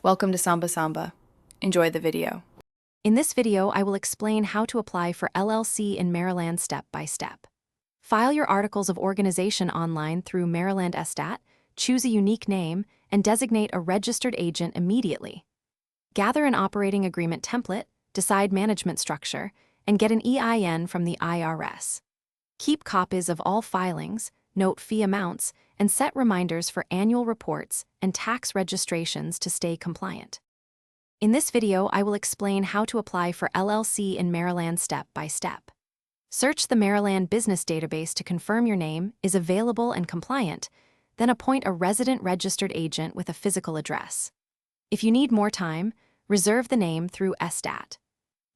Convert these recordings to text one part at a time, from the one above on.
Welcome to Samba Samba. Enjoy the video. In this video, I will explain how to apply for LLC in Maryland step by step. File your articles of organization online through Maryland Estat, choose a unique name, and designate a registered agent immediately. Gather an operating agreement template, decide management structure, and get an EIN from the IRS. Keep copies of all filings, note fee amounts, and set reminders for annual reports and tax registrations to stay compliant. In this video, I will explain how to apply for LLC in Maryland step by step. Search the Maryland Business Database to confirm your name is available and compliant, then appoint a resident registered agent with a physical address. If you need more time, reserve the name through Estat.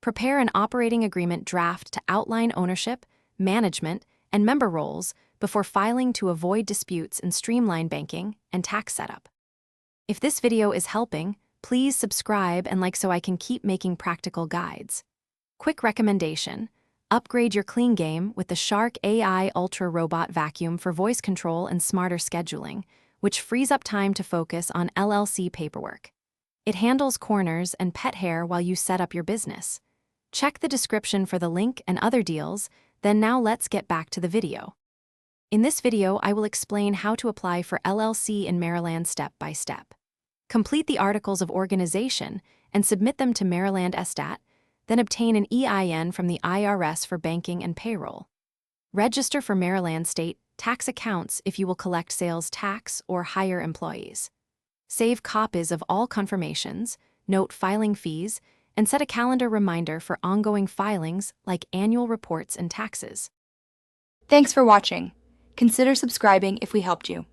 Prepare an operating agreement draft to outline ownership, management, and member roles before filing to avoid disputes and streamline banking and tax setup. If this video is helping, please subscribe and like so I can keep making practical guides. Quick recommendation: upgrade your clean game with the Shark AI Ultra Robot Vacuum for voice control and smarter scheduling, which frees up time to focus on LLC paperwork. It handles corners and pet hair while you set up your business. Check the description for the link and other deals, then now let's get back to the video. In this video, I will explain how to apply for LLC in Maryland step by step. Complete the articles of organization and submit them to Maryland Estat, then obtain an EIN from the IRS for banking and payroll. Register for Maryland state tax accounts if you will collect sales tax or hire employees. Save copies of all confirmations, note filing fees, and set a calendar reminder for ongoing filings like annual reports and taxes. Thanks for watching. Consider subscribing if we helped you.